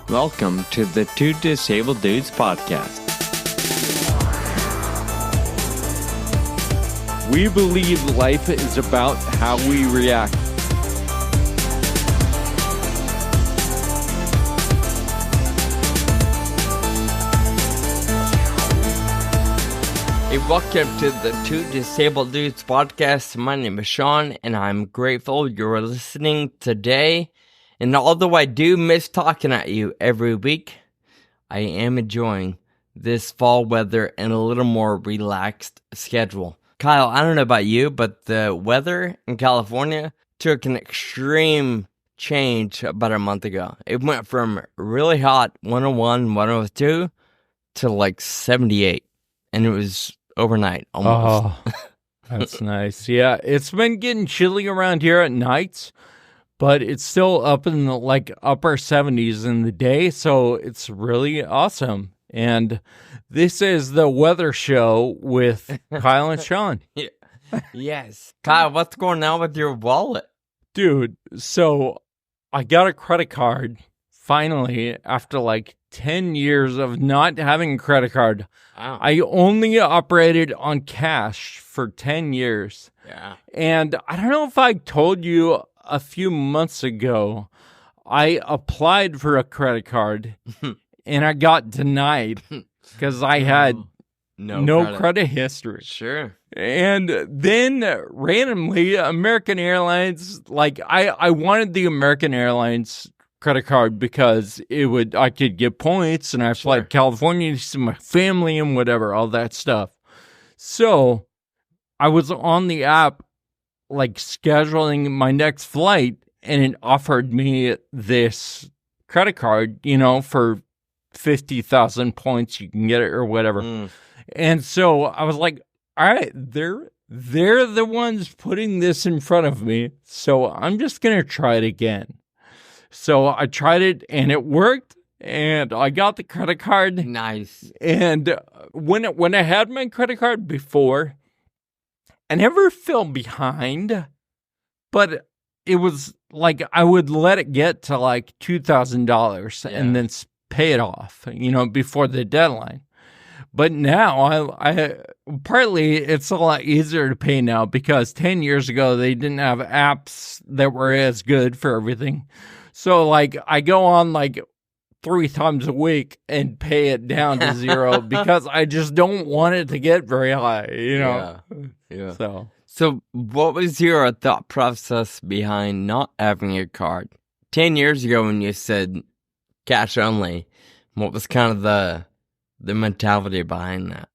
Welcome to the Two Disabled Dudes podcast. We believe life is about how we react. Hey, welcome to the Two Disabled Dudes podcast. My name is Sean, and I'm grateful you're listening today. And although I do miss talking at you every week, I am enjoying this fall weather and a little more relaxed schedule. Kyle, I don't know about you, but the weather in California took an extreme change about a month ago. It went from really hot, 101, 102, to like 78. And it was overnight almost. Oh, that's nice. Yeah, it's been getting chilly around here at nights, but it's still up in the upper 70s in the day, so it's really awesome. And this is the weather show with Kyle and Sean. Yeah. Yes. Kyle, what's going on with your wallet? Dude, so I got a credit card finally after 10 years of not having a credit card. Wow. I only operated on cash for 10 years. Yeah. And I don't know if I told you a few months ago, I applied for a credit card and I got denied because I had no credit history. Sure. And then randomly, American Airlines, I wanted the American Airlines credit card because I could get points and I fly to California to see my family and whatever, all that stuff. So I was on the app scheduling my next flight, and it offered me this credit card, for 50,000 points, you can get it or whatever. And so I was like, all right, they're the ones putting this in front of me, so I'm just going to try it again. So I tried it, and it worked, and I got the credit card. Nice. And when I had my credit card before, I never fell behind, but it was I would let it get to $2,000 and then pay it off, before the deadline. But now I partly it's a lot easier to pay now because 10 years ago they didn't have apps that were as good for everything. So I go on 3 times a week and pay it down to zero because I just don't want it to get very high, Yeah. So what was your thought process behind not having a card? 10 years ago when you said cash only, what was kind of the mentality behind that?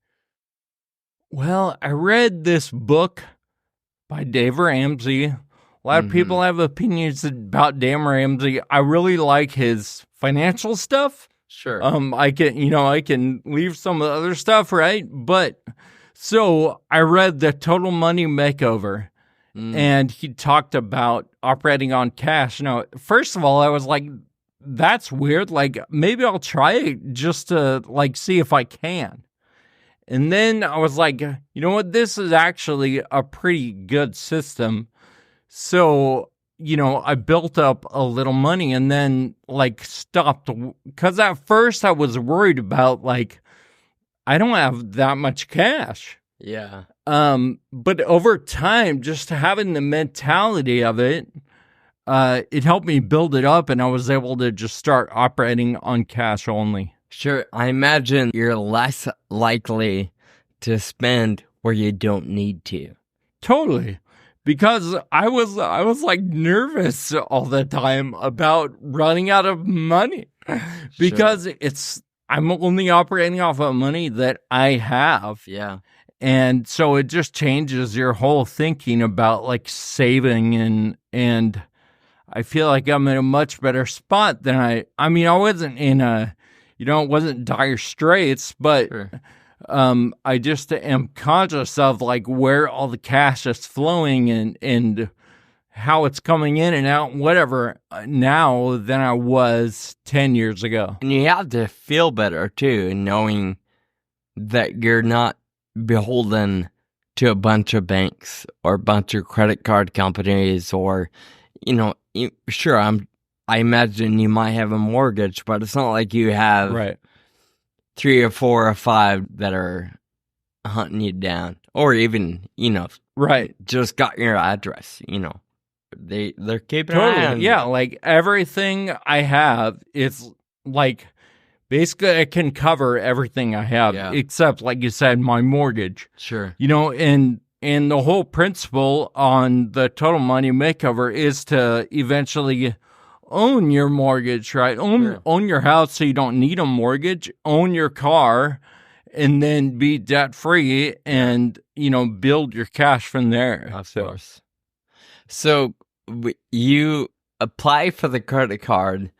Well, I read this book by Dave Ramsey. A lot of people have opinions about Dave Ramsey. I really like his financial stuff. Sure. I can leave some of the other stuff, right? But so I read The Total Money Makeover, and he talked about operating on cash. Now, first of all, I was like, that's weird. Maybe I'll try it just to see if I can. And then I was like, you know what? This is actually a pretty good system. So, I built up a little money and then stopped because at first I was worried about I don't have that much cash. Yeah. But over time, just having the mentality of it, it helped me build it up and I was able to just start operating on cash only. Sure. I imagine you're less likely to spend where you don't need to. Totally. Because I was nervous all the time about running out of money because I'm only operating off of money that I have. Yeah. And so it just changes your whole thinking about saving and I feel like I'm in a much better spot than I wasn't in it wasn't dire straits, but Sure. I just am conscious of where all the cash is flowing and how it's coming in and out, whatever, now than I was 10 years ago. And you have to feel better too, knowing that you're not beholden to a bunch of banks or a bunch of credit card companies or, sure, I'm I imagine you might have a mortgage, but it's not like you have Right. 3 or 4 or 5 that are hunting you down, or even, Right. just got your address, they're keeping an eye on Totally. you. Yeah. Like everything I have, it's like basically it can cover everything I have, except, like you said, my mortgage. Sure. And the whole principle on the total money makeover is to eventually own your mortgage, right? Own your house so you don't need a mortgage, own your car, and then be debt free and, build your cash from there. Of course. So you apply for the credit card.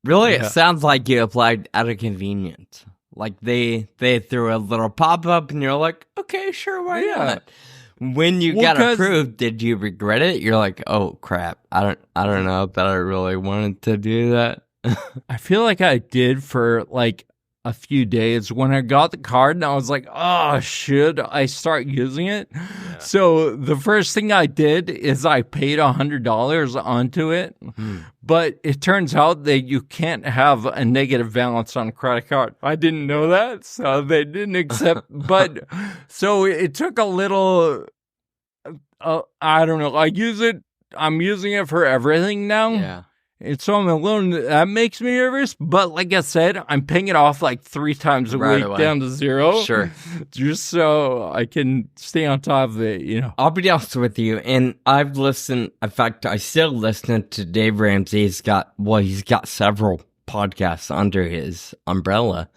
Really, it sounds like you applied out of convenience. Like they threw a little pop-up and you're like, okay, sure, why not? When you got approved, did you regret it? You're like, oh crap, I don't know that I really wanted to do that. I feel like I did for like a few days when I got the card, and I was like, oh, should I start using it? Yeah. So the first thing I did is I paid $100 onto it, but it turns out that you can't have a negative balance on a credit card. I didn't know that, so they didn't accept, but so it took a little, I don't know, I'm using it for everything now. Yeah. And so I'm that makes me nervous, but like I said, I'm paying it off like 3 times a week down to 0. Sure. Just so I can stay on top of it, I'll be honest with you, and I've listened, in fact, I still listen to Dave Ramsey. He's got several podcasts under his umbrella,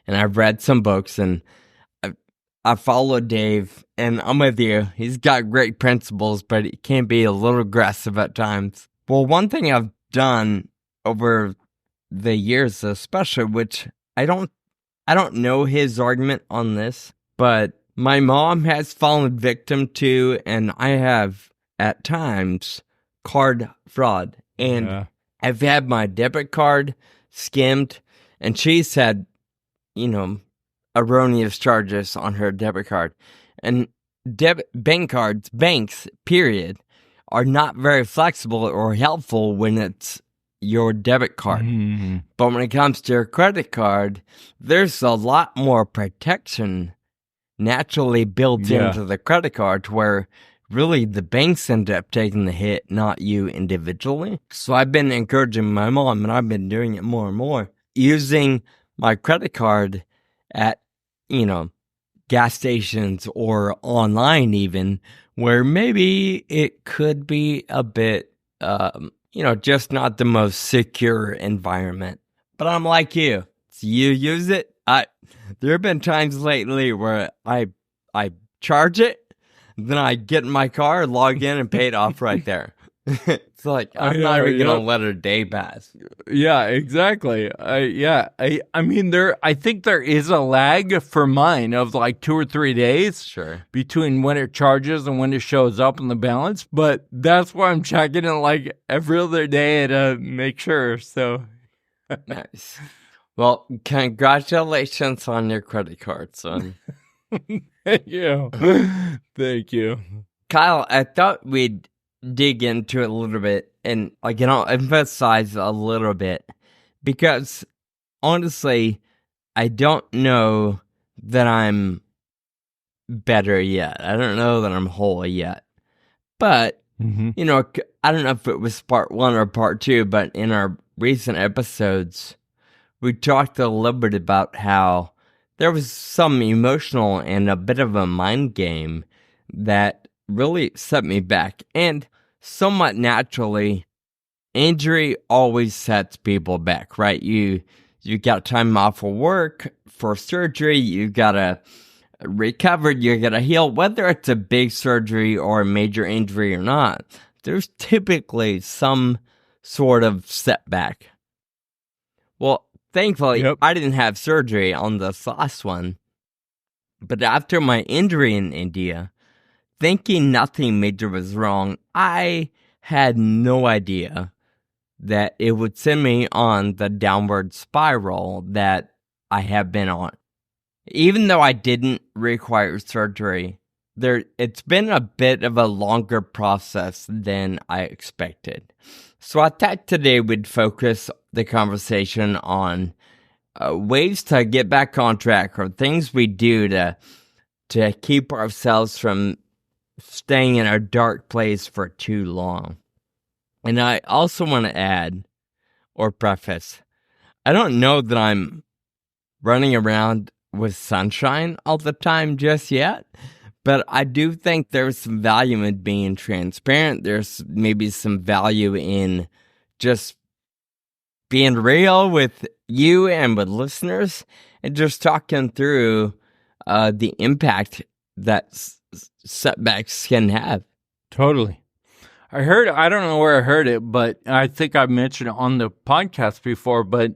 and I've read some books, and I follow Dave, and I'm with you. He's got great principles, but he can be a little aggressive at times. Well, one thing I've done over the years, especially, which I don't know his argument on this, but my mom has fallen victim to, and I have at times, card fraud. And I've had my debit card skimmed, and she's had, erroneous charges on her debit card. And banks, period, are not very flexible or helpful when it's your debit card. Mm-hmm. But when it comes to your credit card, there's a lot more protection naturally built into the credit card, where really the banks end up taking the hit, not you individually. So I've been encouraging my mom, and I've been doing it more and more, using my credit card at, gas stations or online even, where maybe it could be a bit, just not the most secure environment. But I'm like you. So you use it. There have been times lately where I charge it, then I get in my car, log in, and pay it off right there. It's like, I'm not even going to let a day pass. Yeah, exactly. I mean, I think there is a lag for mine of like 2 or 3 days between when it charges and when it shows up in the balance. But that's why I'm checking it like every other day to make sure. So nice. Well, congratulations on your credit card, son. Thank you. Thank you. Kyle, I thought we'd dig into it a little bit and emphasize a little bit, because honestly, I don't know that I'm better yet. I don't know that I'm whole yet. But, I don't know if it was part 1 or part 2, but in our recent episodes, we talked a little bit about how there was some emotional and a bit of a mind game that really set me back. And somewhat naturally, injury always sets people back, right? You got time off of work for surgery, you gotta recover, you gotta heal. Whether it's a big surgery or a major injury or not, there's typically some sort of setback. Well, thankfully, I didn't have surgery on this last one, but after my injury in India, thinking nothing major was wrong, I had no idea that it would send me on the downward spiral that I have been on. Even though I didn't require surgery, it's been a bit of a longer process than I expected. So I thought today we'd focus the conversation on ways to get back on track, or things we do to keep ourselves from staying in a dark place for too long. And I also want to add or preface, I don't know that I'm running around with sunshine all the time just yet, but I do think there's some value in being transparent. There's maybe some value in just being real with you and with listeners, and just talking through the impact that setbacks can have. Totally. I don't know where I heard it, but I think I mentioned it on the podcast before, but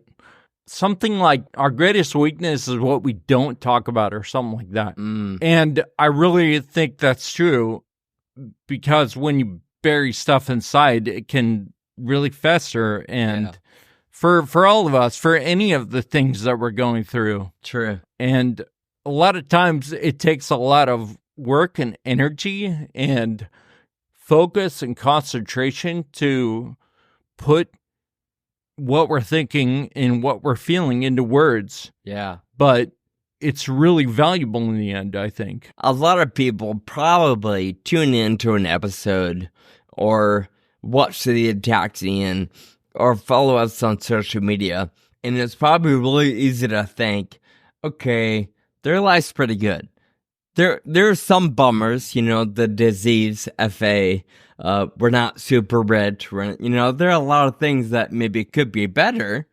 something like our greatest weakness is what we don't talk about, or something like that. And I really think that's true, because when you bury stuff inside, it can really fester. And for all of us, for any of the things that we're going through. True. And a lot of times it takes a lot of work and energy and focus and concentration to put what we're thinking and what we're feeling into words. Yeah. But it's really valuable in the end, I think. A lot of people probably tune into an episode or watch the Ataxian or follow us on social media, and it's probably really easy to think, okay, their life's pretty good. There are some bummers, the disease, FA, we're not super rich, there are a lot of things that maybe could be better.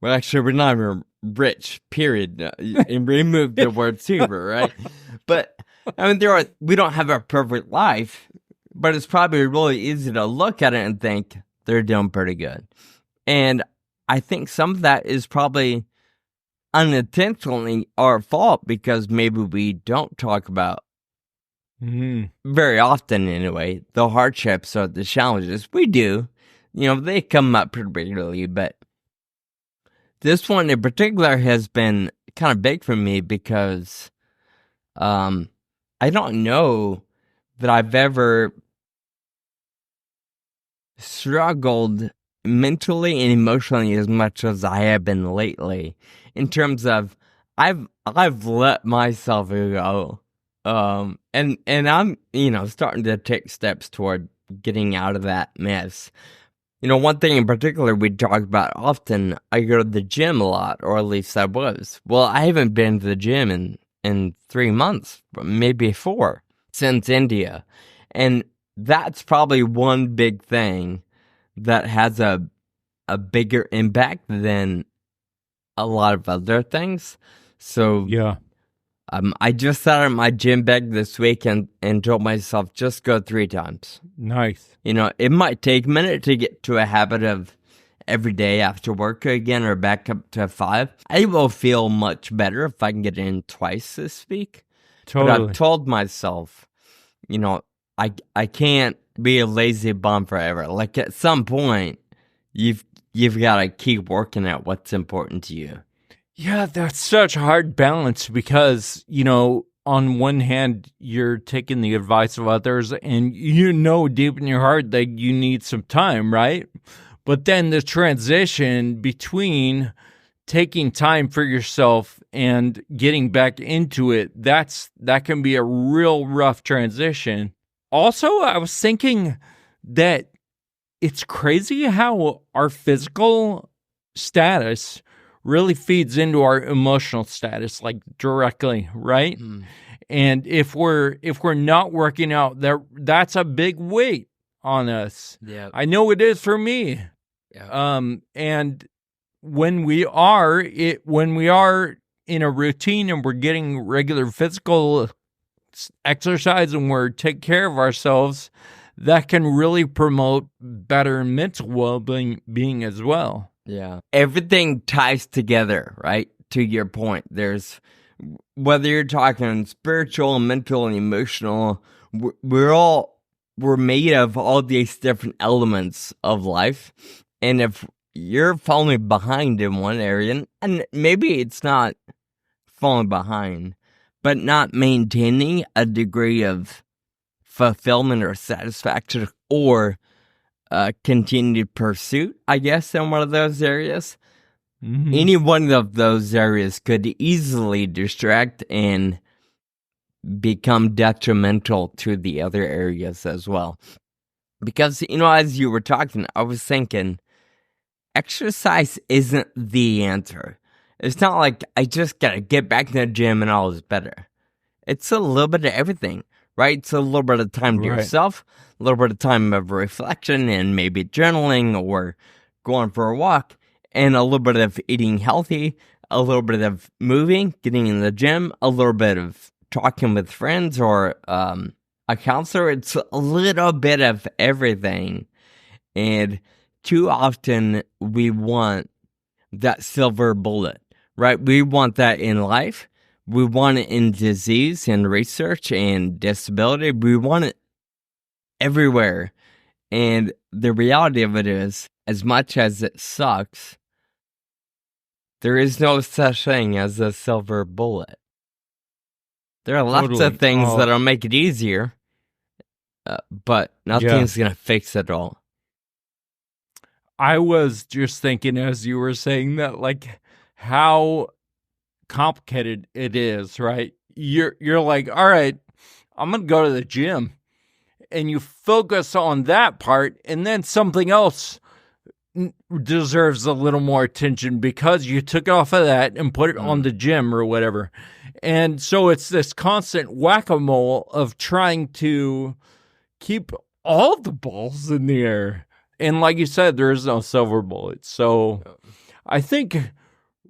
Well, actually, we're not even rich, period, and remove the word super, right? But, we don't have a perfect life, but it's probably really easy to look at it and think they're doing pretty good. And I think some of that is probably unintentionally our fault, because maybe we don't talk about very often anyway the hardships or the challenges. We do, they come up pretty regularly, but this one in particular has been kind of big for me, because I don't know that I've ever struggled mentally and emotionally as much as I have been lately, in terms of I've let myself go, and I'm starting to take steps toward getting out of that mess. One thing in particular we talk about often, I go to the gym a lot, or at least I was. Well, I haven't been to the gym in 3 months, maybe 4, since India, and that's probably one big thing that has a bigger impact than a lot of other things. So yeah, I just sat at my gym bag this week and told myself, just go 3 times. Nice. It might take a minute to get to a habit of every day after work again, or back up to 5. I will feel much better if I can get in twice this week. Totally. But I've told myself, I can't be a lazy bum forever. Like, at some point, you've got to keep working at what's important to you. Yeah, that's such a hard balance, because, on one hand, you're taking the advice of others, and deep in your heart that you need some time, right? But then the transition between taking time for yourself and getting back into it, that can be a real rough transition. Also, I was thinking that it's crazy how our physical status really feeds into our emotional status, like, directly, right? And if we're not working out, that's a big weight on us. Yeah, I know it is for me. Yeah. And when we are in a routine and we're getting regular physical exercise and we're taking care of ourselves, that can really promote better mental well-being as well. Yeah. Everything ties together, right? To your point, there's, whether you're talking spiritual, mental, and emotional, we're made of all these different elements of life. And if you're falling behind in one area, and maybe it's not falling behind, but not maintaining a degree of fulfillment or satisfaction or continued pursuit, I guess, in one of those areas. Mm-hmm. Any one of those areas could easily distract and become detrimental to the other areas as well. Because, as you were talking, I was thinking, exercise isn't the answer. It's not like I just gotta get back in the gym and all is better. It's a little bit of everything, right? It's a little bit of time to yourself, a little bit of time of reflection and maybe journaling or going for a walk, and a little bit of eating healthy, a little bit of moving, getting in the gym, a little bit of talking with friends or a counselor. It's a little bit of everything. And too often we want that silver bullet, right? We want that in life. We want it in disease and research and disability. We want it everywhere. And the reality of it is, as much as it sucks, there is no such thing as a silver bullet. There are lots of things that'll make it easier, but nothing's going to fix it all. I was just thinking as you were saying that, like, how complicated it is, right? You're like, all right, I'm going to go to the gym. And you focus on that part, and then something else deserves a little more attention because you took off of that and put it on the gym or whatever. And so it's this constant whack-a-mole of trying to keep all the balls in the air. And like you said, there is no silver bullet. So I think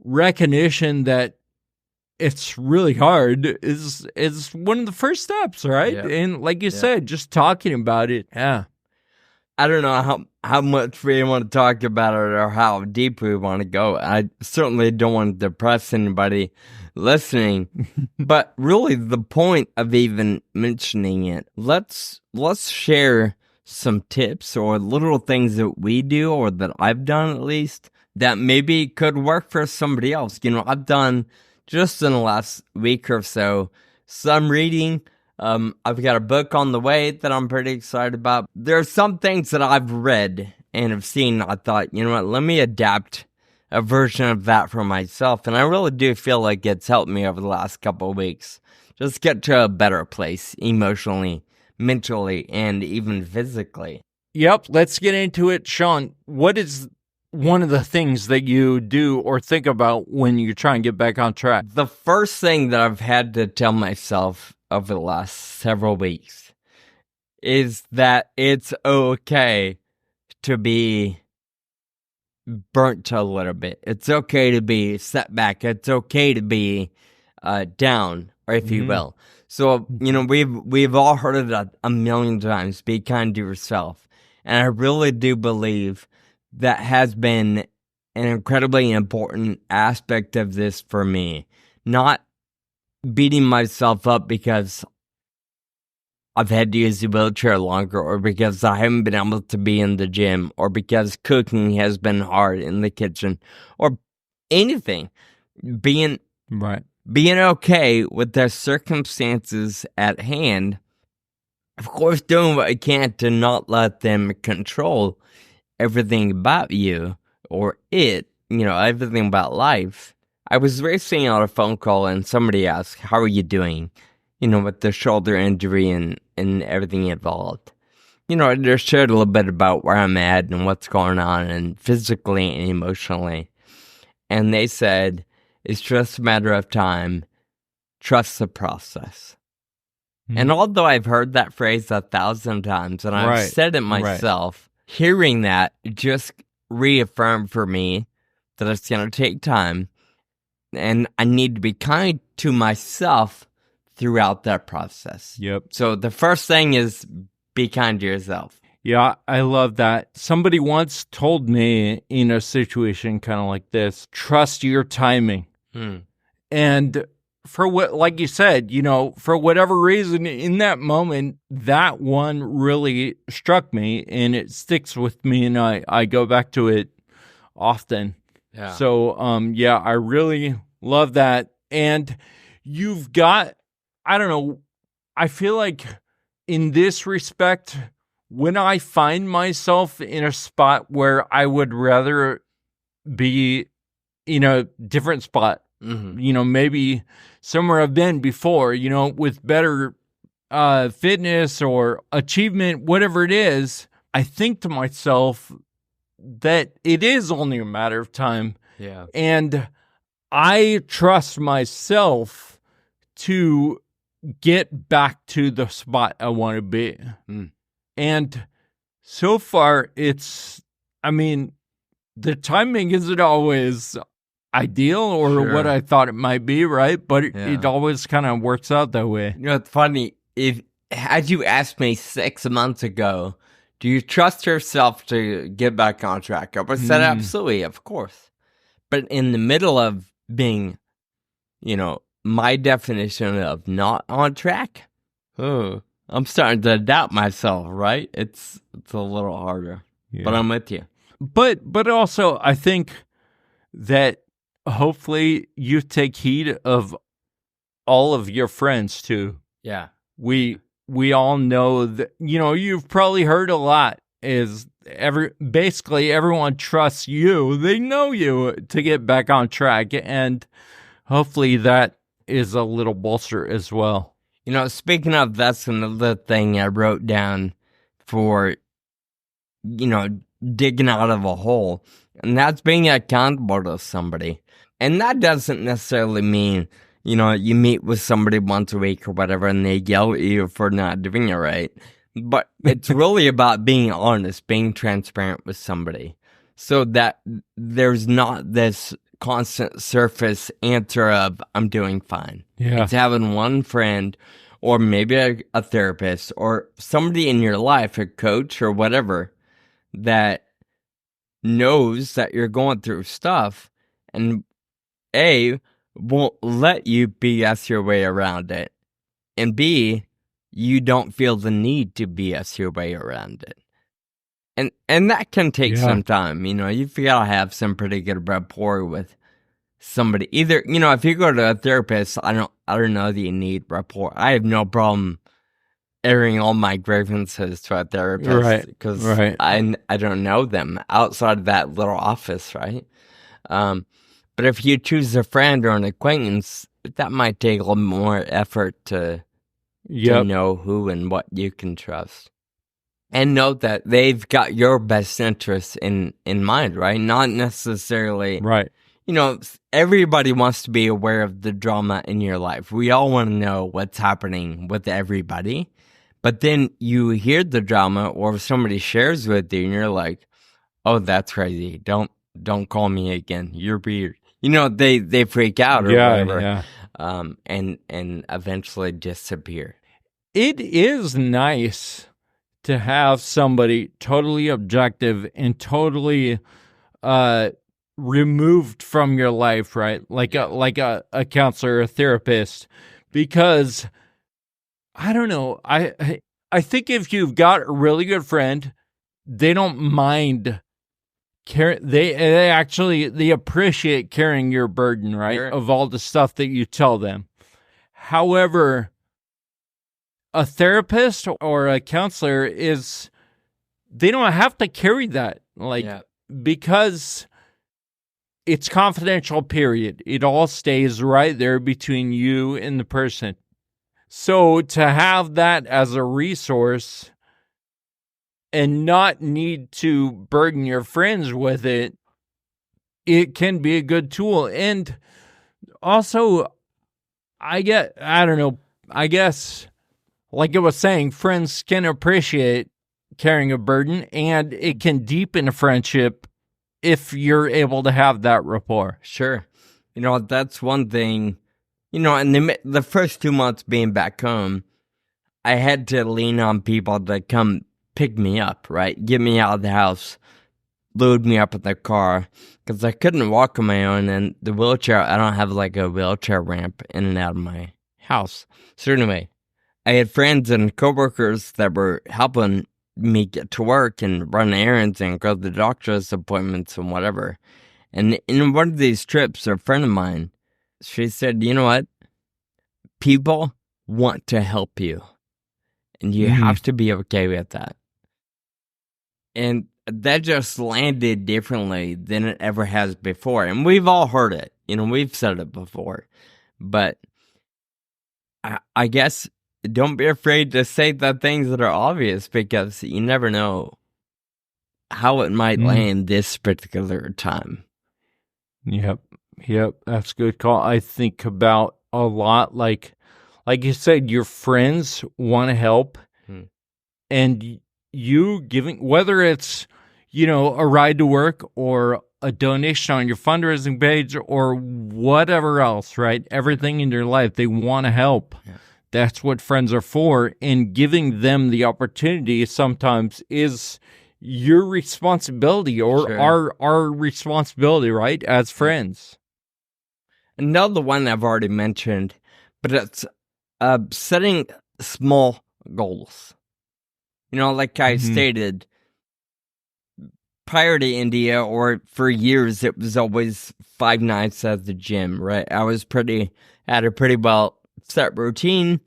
recognition that it's really hard is one of the first steps, right? Yeah. And like you said, just talking about it. Yeah. I don't know how much we want to talk about it or how deep we want to go. I certainly don't want to depress anybody listening, but really the point of even mentioning it, let's share some tips or little things that we do or that I've done at least that maybe could work for somebody else. I've done just in the last week or so some reading. I've got a book on the way that I'm pretty excited about. There are some things that I've read and have seen. I thought, let me adapt a version of that for myself. And I really do feel like it's helped me over the last couple of weeks. Just get to a better place emotionally, mentally, and even physically. Yep, let's get into it. Sean, what is one of the things that you do or think about when you try and get back on track? The first thing that I've had to tell myself over the last several weeks is that it's okay to be burnt a little bit. It's okay to be set back. It's okay to be down, or if you will. So, we've all heard it a million times, be kind to yourself. And I really do believe that has been an incredibly important aspect of this for me. Not beating myself up because I've had to use the wheelchair longer, or because I haven't been able to be in the gym, or because cooking has been hard in the kitchen, or anything. Being okay with the circumstances at hand. Of course, doing what I can to not let them control everything about you or everything about life. I was recently on a phone call and somebody asked, how are you doing? With the shoulder injury and everything involved. I just shared a little bit about where I'm at and what's going on and physically and emotionally. And they said, it's just a matter of time. Trust the process. And although I've heard that phrase 1,000 times and I've said it myself, hearing that just reaffirmed for me that it's going to take time and I need to be kind to myself throughout that process. Yep. So the first thing is be kind to yourself. Yeah, I love that. Somebody once told me in a situation kind of like this, trust your timing. And for what, like you said, for whatever reason in that moment, that one really struck me and it sticks with me and I go back to it often. Yeah. So, I really love that. And you've got I don't know. I feel like in this respect, when I find myself in a spot where I would rather be in a different spot, maybe somewhere I've been before, with better fitness or achievement, whatever it is, I think to myself that it is only a matter of time. Yeah. And I trust myself to get back to the spot I want to be. And so far, the timing isn't always ideal or what I thought it might be, right? But it always kind of works out that way. It's funny. Had you asked me 6 months ago, do you trust yourself to get back on track? I would have said absolutely, of course. But in the middle of being, my definition of not on track, I'm starting to doubt myself, right? It's a little harder, but I'm with you. But also, I think that hopefully you take heed of all of your friends too. Yeah. We all know that, you've probably heard a lot is basically everyone trusts you. They know you to get back on track. And hopefully that is a little bolster as well. Speaking of, that's another thing I wrote down for, digging out of a hole. And that's being accountable to somebody. And that doesn't necessarily mean, you meet with somebody once a week or whatever and they yell at you for not doing it right. But it's really about being honest, being transparent with somebody so that there's not this constant surface answer of, I'm doing fine. Yeah. It's having one friend or maybe a therapist or somebody in your life, a coach or whatever, that knows that you're going through stuff and won't let you BS your way around it, and B, you don't feel the need to BS your way around it. And that can take some time. You've got to have some pretty good rapport with somebody. Either, if you go to a therapist, I don't know that you need rapport. I have no problem airing all my grievances to a therapist because I don't know them outside of that little office, right? But if you choose a friend or an acquaintance, that might take a little more effort to know who and what you can trust. And note that they've got your best interests in mind, right? Not necessarily... Right. Everybody wants to be aware of the drama in your life. We all want to know what's happening with everybody. But then you hear the drama or somebody shares with you and you're like, oh, that's crazy. Don't call me again. You're weird. They freak out or whatever. And eventually disappear. It is nice to have somebody totally objective and totally removed from your life, right? Like a counselor, a therapist, because I don't know. I think if you've got a really good friend, they don't mind they appreciate carrying your burden, right? Sure. Of all the stuff that you tell them. However, a therapist or a counselor they don't have to carry that, because it's confidential, period. It all stays right there between you and the person. So to have that as a resource and not need to burden your friends with it, it can be a good tool. And also, I guess, like I was saying, friends can appreciate carrying a burden, and it can deepen a friendship if you're able to have that rapport. Sure. That's one thing, in the first 2 months being back home, I had to lean on people to come pick me up, right? Get me out of the house, load me up in the car, because I couldn't walk on my own, and the wheelchair, I don't have like a wheelchair ramp in and out of my house. So anyway, I had friends and coworkers that were helping me get to work and run errands and go to the doctor's appointments and whatever. And in one of these trips, a friend of mine, she said, you know what? People want to help you. And you have to be okay with that. And that just landed differently than it ever has before. And we've all heard it. We've said it before. But I guess don't be afraid to say the things that are obvious, because you never know how it might land this particular time. Yep. That's a good call. I think about a lot, like you said, your friends want to help, and you giving, whether it's, a ride to work or a donation on your fundraising page or whatever else, right? Everything in your life, they want to help. Yeah. That's what friends are for. And giving them the opportunity sometimes is your responsibility, or our responsibility, right? As friends. Another one I've already mentioned, but it's setting small goals. Like I stated, prior to India, or for years, it was always 5 nights at the gym, right? I had a pretty well set routine.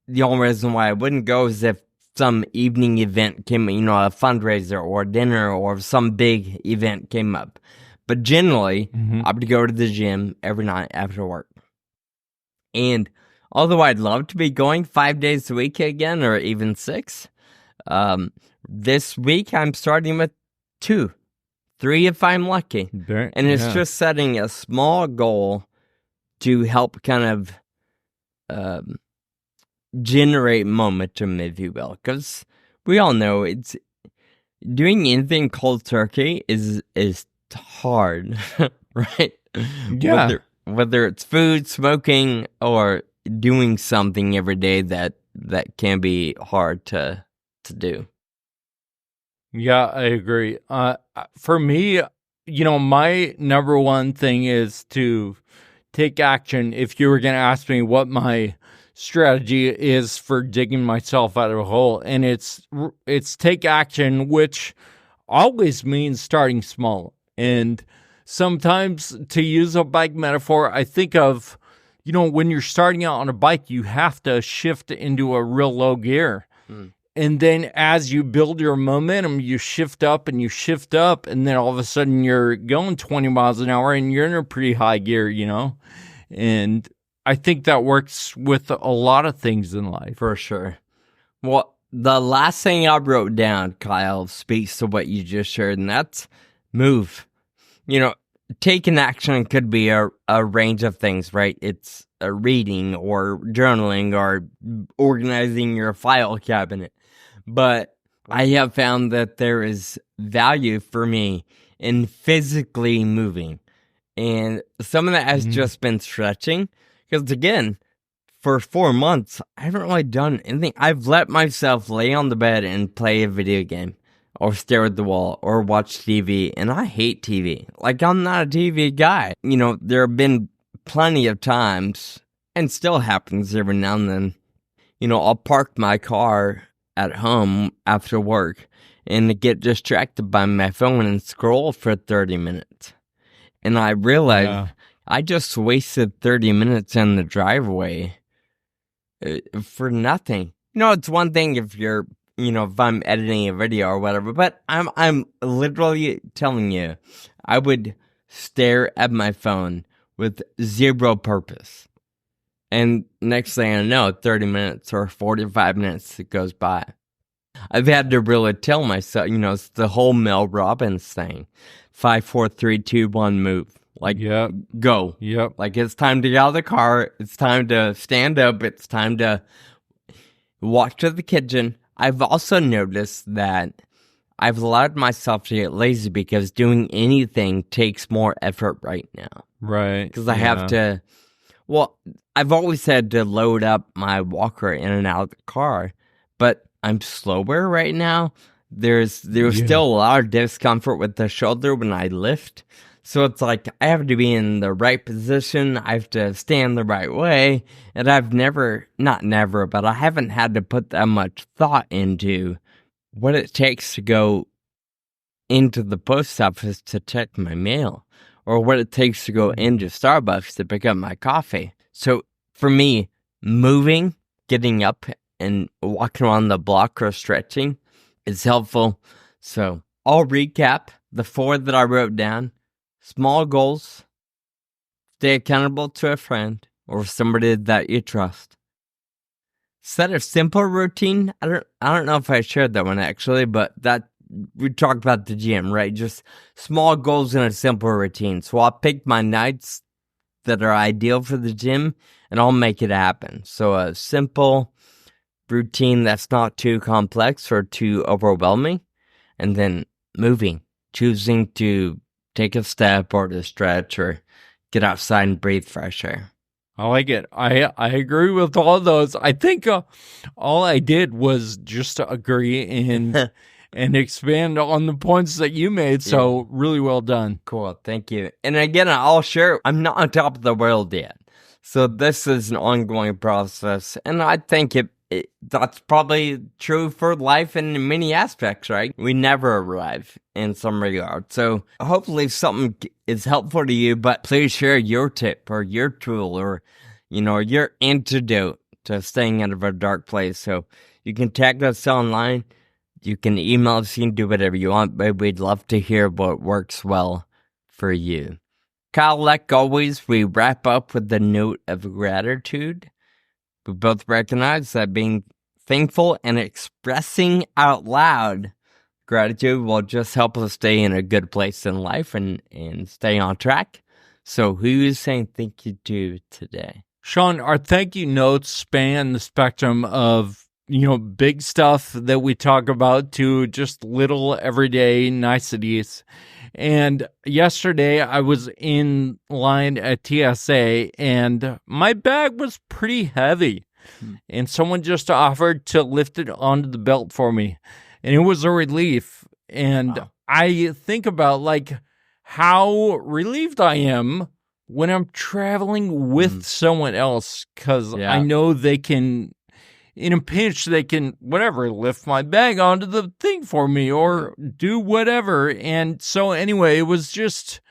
The only reason why I wouldn't go is if some evening event came, a fundraiser or dinner or some big event came up. But generally, I would go to the gym every night after work. And although I'd love to be going 5 days a week again, or even 6, this week I'm starting with 2, 3 if I'm lucky. And it's just setting a small goal to help kind of generate momentum, if you will. Because we all know it's doing anything cold turkey is hard, right? Yeah. Whether it's food, smoking, or doing something every day that can be hard to do. Yeah, I agree. For me, my number one thing is to take action. If you were going to ask me what my strategy is for digging myself out of a hole, and it's take action, which always means starting small. And sometimes, to use a bike metaphor, I think of, when you're starting out on a bike, you have to shift into a real low gear. And then as you build your momentum, you shift up, and then all of a sudden you're going 20 miles an hour and you're in a pretty high gear, And I think that works with a lot of things in life. For sure. Well, the last thing I wrote down, Kyle, speaks to what you just shared, and that's move. Taking action could be a range of things, right? It's reading or journaling or organizing your file cabinet. But I have found that there is value for me in physically moving. And some of that has just been stretching. Because again, for 4 months, I haven't really done anything. I've let myself lay on the bed and play a video game, or stare at the wall, or watch TV. And I hate TV. Like, I'm not a TV guy. There have been plenty of times, and still happens every now and then, I'll park my car at home after work and get distracted by my phone and scroll for 30 minutes. And I realized I just wasted 30 minutes in the driveway for nothing. It's one thing if you're, if I'm editing a video or whatever, but I'm literally telling you, I would stare at my phone with zero purpose. And next thing I know, 30 minutes or 45 minutes goes by. I've had to really tell myself, it's the whole Mel Robbins thing. 5, 4, 3, 2, 1, move. Like, go. Yep. Like, it's time to get out of the car. It's time to stand up. It's time to walk to the kitchen. I've also noticed that I've allowed myself to get lazy because doing anything takes more effort right now. Right. Because I have to, I've always had to load up my walker in and out of the car, but I'm slower right now. There's still a lot of discomfort with the shoulder when I lift. So it's like I have to be in the right position. I have to stand the right way. And I've but I haven't had to put that much thought into what it takes to go into the post office to check my mail, or what it takes to go into Starbucks to pick up my coffee. So for me, moving, getting up and walking around the block or stretching is helpful. So I'll recap the 4 that I wrote down. Small goals, stay accountable to a friend or somebody that you trust. Set a simple routine. I don't know if I shared that one actually, but that we talked about the gym, right? Just small goals and a simple routine. So I'll pick my nights that are ideal for the gym and I'll make it happen. So a simple routine that's not too complex or too overwhelming, and then moving, choosing to take a step or to stretch or get outside and breathe fresh air. I like it. I agree with all of those. I think all I did was just agree and expand on the points that you made. So really well done. Cool. Thank you. And again, I'll share, I'm not on top of the world yet. So this is an ongoing process. And I think that's probably true for life in many aspects, right? We never arrive in some regard. So hopefully something is helpful to you, but please share your tip or your tool or, your antidote to staying out of a dark place. So you can tag us online. You can email us. You can do whatever you want, but we'd love to hear what works well for you. Kyle, like always, we wrap up with the note of gratitude. We both recognize that being thankful and expressing out loud gratitude will just help us stay in a good place in life and stay on track. So who is saying thank you to today? Sean, our thank you notes span the spectrum of, big stuff that we talk about to just little everyday niceties. And yesterday I was in line at TSA and my bag was pretty heavy. And someone just offered to lift it onto the belt for me. And it was a relief. And wow. I think about how relieved I am when I'm traveling with someone else, because I know they can, in a pinch, they can, lift my bag onto the thing for me or do whatever. And so anyway, it was just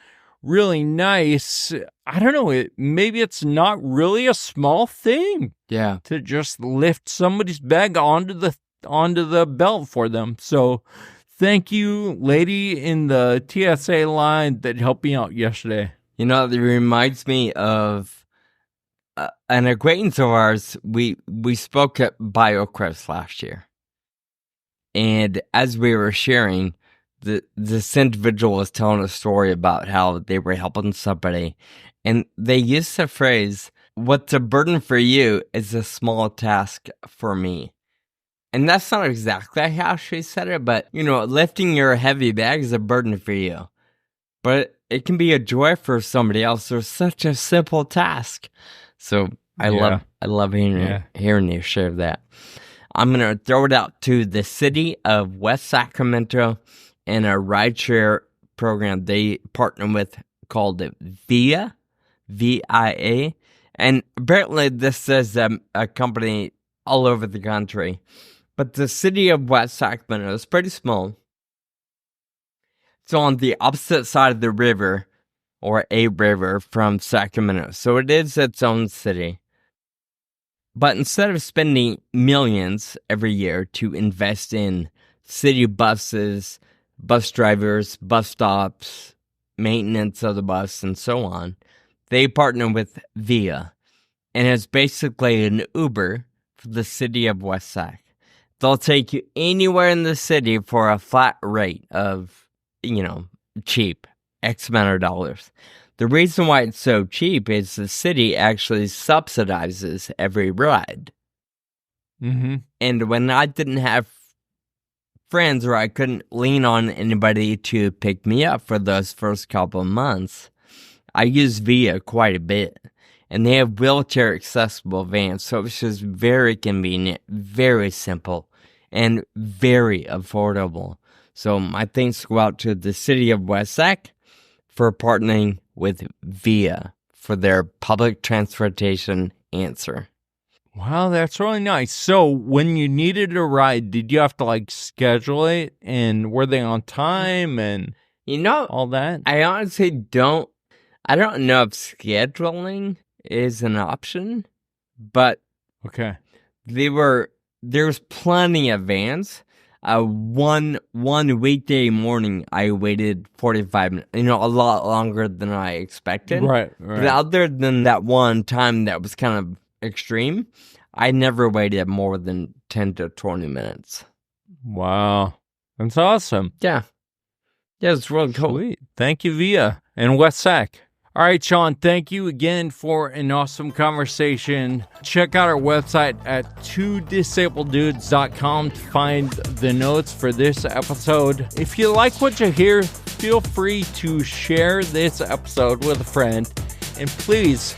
really nice. I don't know, maybe it's not really a small thing. Yeah. To just lift somebody's bag onto the belt for them. So thank you, lady in the TSA line that helped me out yesterday. It reminds me of an acquaintance of ours. We spoke at BioQuest last year. And as we were sharing, this individual was telling a story about how they were helping somebody. And they used the phrase, "What's a burden for you is a small task for me." And that's not exactly how she said it, but, lifting your heavy bag is a burden for you. But it can be a joy for somebody else. There's such a simple task. So I love hearing you share that. I'm going to throw it out to the city of West Sacramento and a rideshare program they partner with called VIA, VIA. And apparently this is a company all over the country. But the city of West Sacramento is pretty small. It's on the opposite side of the river, or a river, from Sacramento. So it is its own city. But instead of spending millions every year to invest in city buses, bus drivers, bus stops, maintenance of the bus, and so on, they partner with VIA. And it's basically an Uber for the city of West Sac. They'll take you anywhere in the city for a flat rate of, cheap, X amount of dollars. The reason why it's so cheap is the city actually subsidizes every ride. Mm-hmm. And when I didn't have friends or I couldn't lean on anybody to pick me up for those first couple of months, I used VIA quite a bit. And they have wheelchair accessible vans, so it's just very convenient, very simple, and very affordable. So my thanks go out to the city of West Sac for partnering with VIA for their public transportation answer. Wow, that's really nice. So when you needed a ride, did you have to schedule it? And were they on time and all that? I honestly don't know if scheduling is an option, but Okay. There was plenty of vans. One weekday morning, I waited 45 minutes, a lot longer than I expected. Right. But other than that one time that was kind of extreme, I never waited more than 10 to 20 minutes. Wow. That's awesome. Yeah. Yeah, it's really cool. Sweet. Thank you, Via and West Sac. All right, Sean, thank you again for an awesome conversation. Check out our website at twodisableddudes.com to find the notes for this episode. If you like what you hear, feel free to share this episode with a friend. And please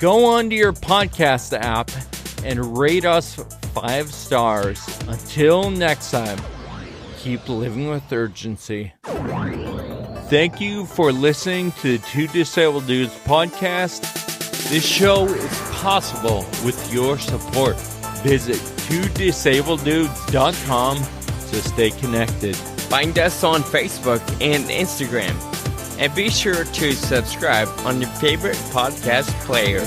go onto your podcast app and rate us 5 stars. Until next time, keep living with urgency. Thank you for listening to the Two Disabled Dudes podcast. This show is possible with your support. Visit twodisableddudes.com to stay connected. Find us on Facebook and Instagram. And be sure to subscribe on your favorite podcast player.